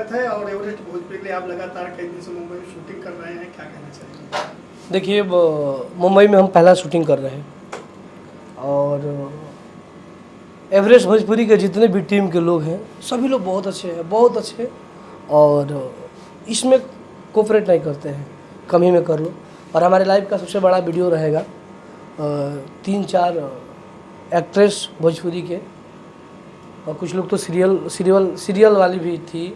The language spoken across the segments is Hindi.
स्वागत है। और एवरेस्ट भोजपुरी के लिए आप लगातार कई दिन से मुंबई में शूटिंग कर रहे हैं, क्या कहना चाहिए? देखिए, मुंबई में हम पहला शूटिंग कर रहे हैं और एवरेस्ट भोजपुरी के जितने भी टीम के लोग हैं सभी लोग बहुत अच्छे हैं, बहुत अच्छे। और इसमें कोऑपरेट नहीं करते हैं, कम ही में कर लो। और हमारे लाइव का सबसे बड़ा वीडियो रहेगा 3-4 एक्ट्रेस भोजपुरी के, और कुछ लोग तो सीरियल वाली भी थी,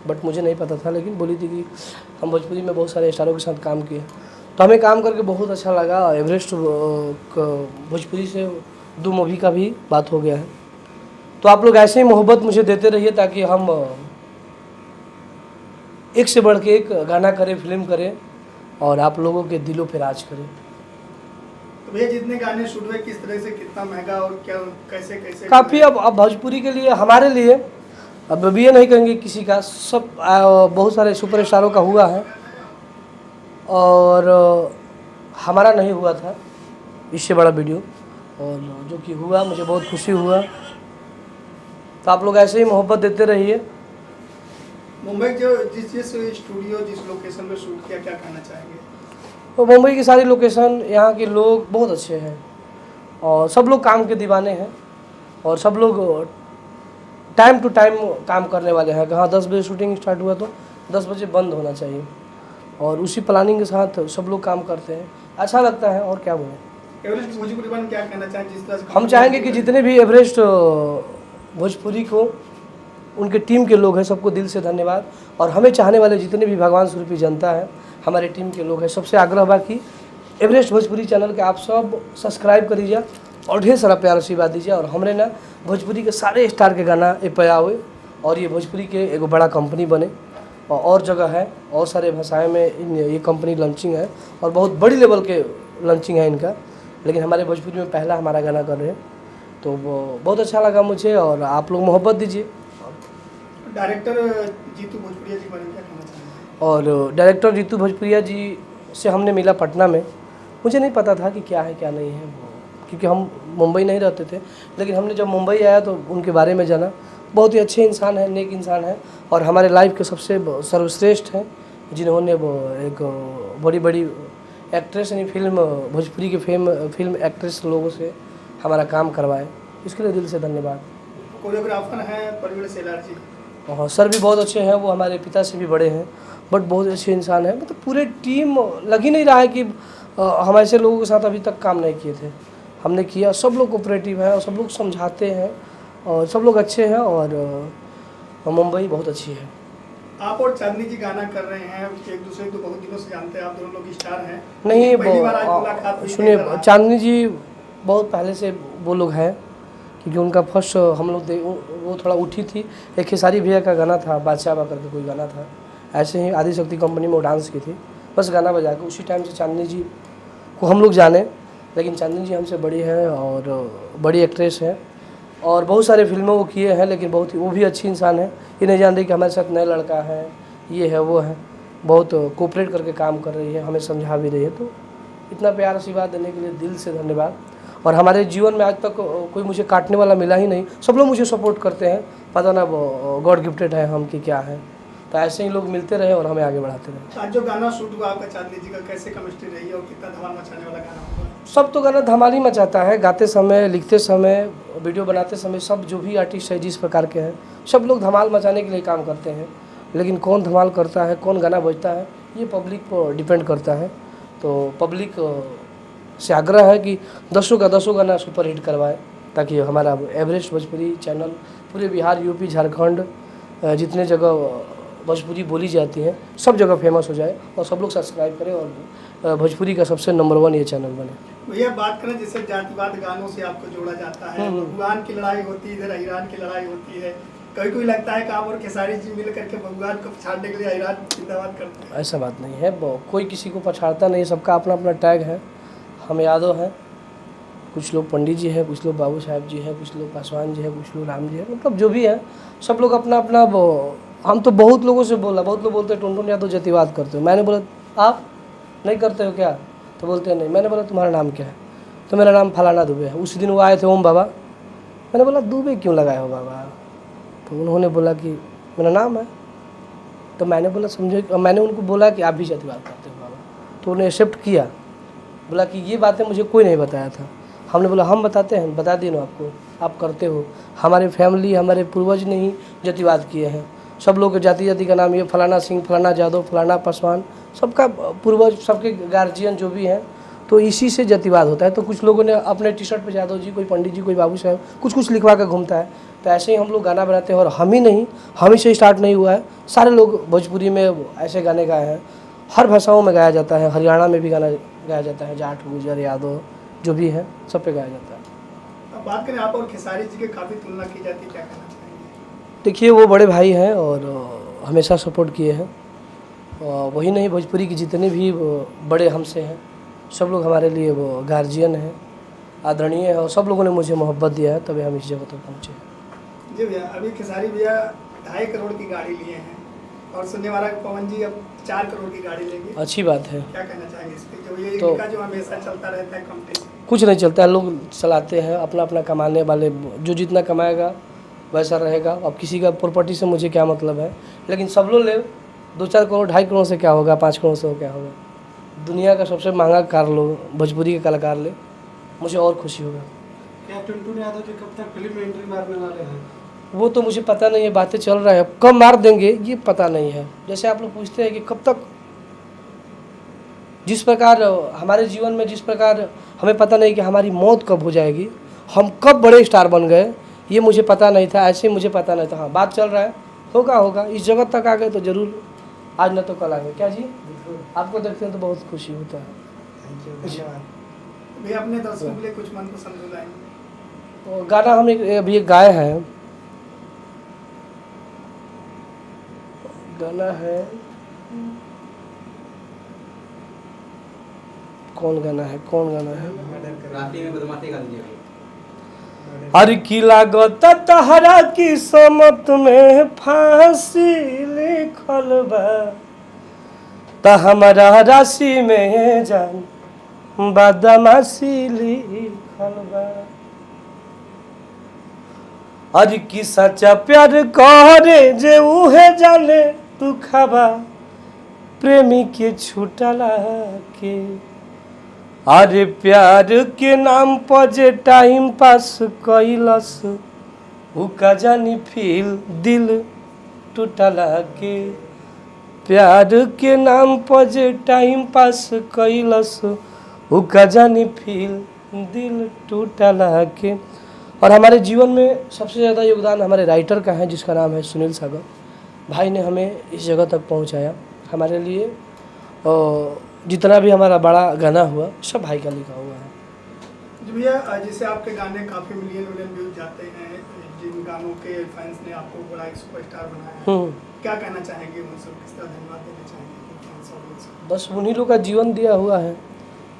बट मुझे नहीं पता था, लेकिन बोली थी कि हम भोजपुरी में बहुत सारे स्टारों के साथ काम किए, तो हमें काम करके बहुत अच्छा लगा। एवरेस्ट भोजपुरी से 2 मूवी का भी बात हो गया है। तो आप लोग ऐसे ही मोहब्बत मुझे देते रहिए ताकि हम एक से बढ़ के एक गाना करें, फिल्म करें और आप लोगों के दिलों पे राज करें। तो भैया जितने गाने शूट हुए किस तरह से, कितना महंगा और क्या कैसे कैसे? काफ़ी अब भोजपुरी के लिए, हमारे लिए, अब ये नहीं कहेंगे किसी का, सब बहुत सारे सुपरस्टारों का हुआ है और हमारा नहीं हुआ था इससे बड़ा वीडियो, और जो कि हुआ मुझे बहुत खुशी हुआ। तो आप लोग ऐसे ही मोहब्बत देते रहिए। मुंबई जो जिस स्टूडियो जिस लोकेशन में शूट किया, क्या कहना चाहेंगे? तो मुंबई की सारी लोकेशन, यहाँ के लोग बहुत अच्छे हैं और सब लोग काम के दीवाने हैं और सब लोग टाइम टू टाइम काम करने वाले हैं। कहाँ 10 बजे शूटिंग स्टार्ट हुआ तो 10 बजे बंद होना चाहिए, और उसी प्लानिंग के साथ सब लोग काम करते हैं। अच्छा लगता है, और क्या बोलें। एवरेस्ट भोजपुरी में क्या कहना चाहें जिस तरह से? हम चाहेंगे कि जितने भी एवरेस्ट भोजपुरी को उनके टीम के लोग हैं, सबको दिल से धन्यवाद। और हमें चाहने वाले जितने भी भगवान स्वरूपी जनता है, हमारे टीम के लोग हैं, सबसे आग्रह बा कि एवरेस्ट भोजपुरी चैनल के आप सब सब्सक्राइब कर दीजिए और ढेर सारा प्यार आशीर्वाद दीजिए। और हमने ना भोजपुरी के सारे स्टार के गाना ए पे आवे और ये भोजपुरी के एक बड़ा कंपनी बने, और जगह है और सारे भाषाएं में ये कंपनी लॉन्चिंग है और बहुत बड़ी लेवल के लॉन्चिंग है इनका, लेकिन हमारे भोजपुरी में पहला हमारा गाना कर रहे हैं, तो वो बहुत अच्छा लगा मुझे। और आप लोग मोहब्बत दीजिए। डायरेक्टर जीतू भोजपुरिया जी बने, क्या कहना चाहेंगे? और डायरेक्टर जीतू भोजपुरिया जी से हमने मिला पटना में। मुझे नहीं पता था कि क्या है क्या नहीं है, क्योंकि हम मुंबई नहीं रहते थे, लेकिन हमने जब मुंबई आया तो उनके बारे में जाना। बहुत ही अच्छे इंसान हैं, नेक इंसान हैं, और हमारे लाइफ के सबसे सर्वश्रेष्ठ हैं, जिन्होंने वो एक बड़ी बड़ी एक्ट्रेस यानी फिल्म भोजपुरी के फिल्म एक्ट्रेस लोगों से हमारा काम करवाए, इसके लिए दिल से धन्यवाद। कोरियोग्राफर हैं परवीन सेलार जी, और सर भी बहुत अच्छे हैं, वो हमारे पिता से भी बड़े हैं, बट बहुत अच्छे इंसान हैं। मतलब पूरे टीम लग ही नहीं रहा है कि हम ऐसे लोगों के साथ अभी तक काम नहीं किए थे, हमने किया। सब लोग कोऑपरेटिव हैं और सब लोग समझाते हैं और सब लोग अच्छे हैं, और मुंबई बहुत अच्छी है। आप और चांदनी जी गाना कर रहे हैं, एक दूसरे को बहुत दिनों से जानते हैं, आप दोनों लोग स्टार हैं। नहीं, पहली बार आज मुलाकात हुई? सुनिए, चांदनी जी बहुत पहले से वो लोग हैं, क्योंकि उनका फर्स्ट हम लोग वो थोड़ा उठी थी। एक खेसारी भैया का गाना था, बादशाह करके कोई गाना था, ऐसे ही आदिशक्ति कंपनी में वो डांस की थी, बस गाना बजा के उसी टाइम से चांदनी जी को हम लोग जाने। लेकिन चांदनी जी हमसे बड़ी हैं और बड़ी एक्ट्रेस हैं और बहुत सारे फिल्मों वो किए हैं, लेकिन बहुत ही वो भी अच्छी इंसान है। ये नहीं जान रही कि हमारे साथ नया लड़का है, ये है वो है, बहुत कोऑपरेट करके काम कर रही है, हमें समझा भी रही है। तो इतना प्यार आशीर्वाद देने के लिए दिल से धन्यवाद। और हमारे जीवन में आज तक कोई मुझे काटने वाला मिला ही नहीं, सब लोग मुझे सपोर्ट करते हैं। पता ना वो गॉड गिफ्टेड है हम कि क्या है। तो ऐसे ही लोग मिलते रहे और हमें आगे बढ़ाते रहे। आज जो गाना शूट हुआ आपका चांदनी जी का, कैसे केमिस्ट्री रही और कितना धमाल मचाने वाला गाना होगा? सब तो गाना धमाल ही मचाता है, गाते समय, लिखते समय, वीडियो बनाते समय, सब जो भी आर्टिस्ट है जिस प्रकार के हैं, सब लोग धमाल मचाने के लिए काम करते हैं। लेकिन कौन धमाल करता है, कौन गाना बजता है, ये पब्लिक पर डिपेंड करता है। तो पब्लिक से आग्रह है कि 10 का 10 गाना सुपर हिट करवाए, ताकि हमारा एवरेस्ट भोजपुरी चैनल पूरे बिहार, यूपी, झारखंड, जितने जगह भोजपुरी बोली जाती है सब जगह फेमस हो जाए और सब लोग सब्सक्राइब करें और भोजपुरी का सबसे नंबर 1 ये चैनल बने। भैया बात करें जैसे जातिवाद गानों से आपको जोड़ा जाता है, भगवान की लड़ाई होती है, इधर ईरान की लड़ाई होती है, कभी कोई लगता है कि आप और खेसारी जी मिल करके भगवान को पछाड़ने के लिए ईरान जिंदाबाद करते हैं? ऐसा बात नहीं है, कोई किसी को पछाड़ता नहीं, सबका अपना अपना टैग है। हम यादव हैं, कुछ लोग पंडित जी हैं, कुछ लोग बाबू साहब जी हैं, कुछ लोग पासवान जी हैं, कुछ लोग राम जी हैं, मतलब जो भी है सब लोग अपना अपना। हम तो बहुत लोगों से बोला, बहुत लोग बोलते हैं टुनटुन या तो जातिवाद करते हो। मैंने बोला आप नहीं करते हो क्या? तो बोलते हैं नहीं। मैंने बोला तुम्हारा नाम क्या है? तो मेरा नाम फलाना दुबे है। उसी दिन वो आए थे ओम बाबा, मैंने बोला दुबे क्यों लगाए हो बाबा? तो उन्होंने बोला कि मेरा नाम है। तो मैंने बोला समझे, मैंने उनको बोला कि आप भी जातिवाद करते हो बाबा, तो उन्हें एक्सेप्ट किया। बोला कि ये बातें मुझे कोई नहीं बताया था। हमने बोला हम बताते हैं, बता दिए ना आपको, आप करते हो। हमारे फैमिली, हमारे पूर्वज ने ही जातिवाद किए हैं। सब लोग जाति का नाम, ये फलाना सिंह, फलाना यादव, फलाना पासवान, सबका पूर्वज, सबके गार्जियन जो भी हैं, तो इसी से जातिवाद होता है। तो कुछ लोगों ने अपने टी शर्ट पे यादव जी, कोई पंडित जी, कोई बाबू साहब, कुछ कुछ लिखवा कर घूमता है। तो ऐसे ही हम लोग गाना बनाते हैं, और हम ही नहीं, हम ही से स्टार्ट नहीं हुआ है, सारे लोग भोजपुरी में ऐसे गाने गाए हैं। हर भाषाओं में गाया जाता है, हरियाणा में भी गाना गाया जाता है, जाट, गुजर, यादव जो भी है सब पे गाया जाता है। अब बात करें आप और खेसारी जी की काफ़ी तुलना की जाती है, क्या कहना चाहेंगे? देखिए वो बड़े भाई हैं और हमेशा सपोर्ट किए हैं। और वही नहीं, भोजपुरी की जितने भी बड़े हमसे हैं, सब लोग हमारे लिए वो गार्जियन हैं, आदरणीय है, और सब लोगों ने मुझे मोहब्बत दिया है, तभी हम इस जगह तक पहुँचे हैं। जी भैया, अभी खेसारी भैया 2.5 करोड़ की गाड़ी लिए हैं, और सुनने वाला पवन जी अब 4 करोड़ की गाड़ी लेंगे। अच्छी बात है। क्या कहना चाहेंगे इस पे, जो ये तो इनका जो हमेशा चलता रहता है कंपटीशन? कुछ नहीं चलता है, लोग चलाते हैं अपना अपना, कमाने वाले जो जितना कमाएगा वैसा रहेगा। अब किसी का प्रॉपर्टी से मुझे क्या मतलब है, लेकिन सब लोग ले, 2-4 करोड़, 2.5 करोड़ से क्या होगा, 5 करोड़ से क्या होगा। दुनिया का सबसे महंगा कार लो, भोजपुरी के कलाकार ले, मुझे और खुशी होगा। क्या टुनटुन यादव जी कब तक फिल्म में एंट्री मारने वाले हैं? वो तो मुझे पता नहीं है, बातें चल रहा है, कब मार देंगे ये पता नहीं है। जैसे आप लोग पूछते हैं कि कब तक, जिस प्रकार हमारे जीवन में, जिस प्रकार हमें पता नहीं कि हमारी मौत कब हो जाएगी, हम कब बड़े स्टार बन गए, ये मुझे पता नहीं था। ऐसे मुझे पता नहीं था। हाँ, बात चल रहा है, होगा, इस जगह तक आ गए तो ज़रूर, आज न तो कल आ गए। क्या जी, आपको देखते हैं तो बहुत खुशी होता है। थैंक यू, धन्यवाद भैया। अपने दर्शकों के लिए कुछ मनपसंद बुलाएंगे? तो गाना हम अभी एक गाए हैं, गाना है, कौन गाना है? राती में बदमाशी कर दीजिए। हर की लागत तहरा की समत में फांसी लिखल बा, त हमारा राशि में जान बदमाशी लिखल बा। हर की सच्चा प्यार करे जे उहे जाने तू खबा, प्रेमी के छूटला के। अरे प्यार के नाम पर जे टाइम पास कैलस, उ का जानी फील दिल टूटला के। प्यार के नाम पर जे टाइम पास कैलस, उ का जानी फील दिल टूटला के। और हमारे जीवन में सबसे ज़्यादा योगदान हमारे राइटर का है, जिसका नाम है सुनील सागर भाई ने हमें इस जगह तक पहुंचाया। हमारे लिए जितना भी हमारा बड़ा गाना हुआ, सब भाई का लिखा हुआ है। जी भैया, जैसे आपके गाने काफ़ी मिलियन व्यूज जाते हैं, जिन गानों के फैंस ने आपको बड़ा एक सुपरस्टार बनाया है, क्या कहना चाहेंगे उन सब, किस तरह धन्यवाद देना चाहेंगे फैंस ऑडियंस को? बस उन्हीं लोग का जीवन दिया हुआ है,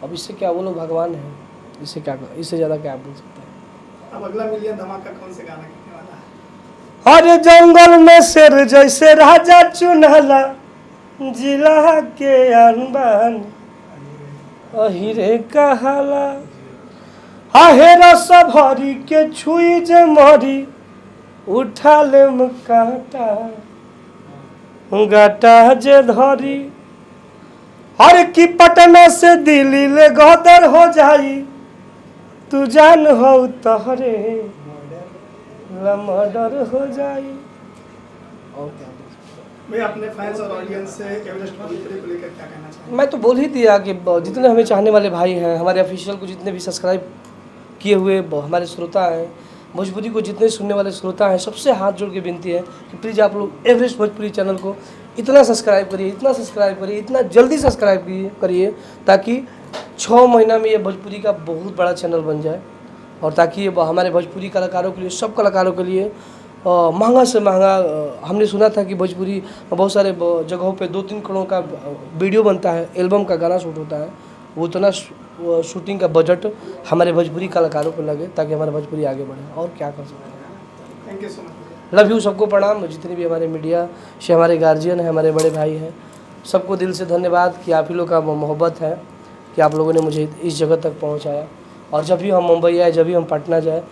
अब इससे क्या, वो लोग भगवान हैं, इससे क्या, इससे ज़्यादा क्या बोल सकते हैं। अब अगला मिलियन धमाका कौन से गाना करने वाला है? अरे जंगल में शेर जैसे राजा चुनला, जिला के अनबान अहिरे कहाला। आहेरा सब हरी के छुई जे मरी, उठा ले काटा गाटा जे धरी। हर की पटना से दिल्ली ले गदर हो जाई, तू जान हो तहरे मर्डर हो जाई। और क्या भैया, अपने फैंस और ऑडियंस से एवरेस्ट भोजपुरी को लेकर क्या कहना चाहेंगे? मैं तो बोल ही दिया कि जितने हमें चाहने वाले भाई हैं, हमारे ऑफिशियल को जितने भी सब्सक्राइब किए हुए हमारे श्रोता हैं, भोजपुरी को जितने सुनने वाले श्रोता हैं, सबसे हाथ जोड़ के विनती है कि प्लीज़ आप लोग एवरेस्ट भोजपुरी चैनल को इतना सब्सक्राइब करिए, इतना जल्दी सब्सक्राइब करिए, ताकि 6 महीना में ये भोजपुरी का बहुत बड़ा चैनल बन जाए, और ताकि ये हमारे भोजपुरी कलाकारों के लिए, सब कलाकारों के लिए महंगा से महंगा। हमने सुना था कि भोजपुरी बहुत सारे जगहों पे 2-3 करोड़ का वीडियो बनता है, एल्बम का गाना शूट होता है, वो उतना शूटिंग का बजट हमारे भोजपुरी कलाकारों को लगे, ताकि हमारा भोजपुरी आगे बढ़े। और क्या कर सकते हैं। Thank you so much. Love you, सबको प्रणाम, जितने भी हमारे मीडिया से हमारे गार्जियन हैं, हमारे बड़े भाई हैं, सबको दिल से धन्यवाद कि आप ही लोग का मोहब्बत है कि आप लोगों ने मुझे इस जगह तक पहुँचाया। और जब भी हम मुंबई आए, जब भी हम पटना जाए,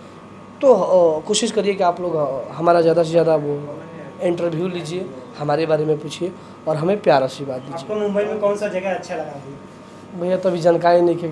तो कोशिश करिए कि आप लोग हमारा ज़्यादा से ज़्यादा वो इंटरव्यू लीजिए, हमारे बारे में पूछिए और हमें प्यार आशीर्वाद दीजिए। आपको मुंबई में कौन सा जगह अच्छा लगा अभी? भैया तो अभी जानकारी नहीं कि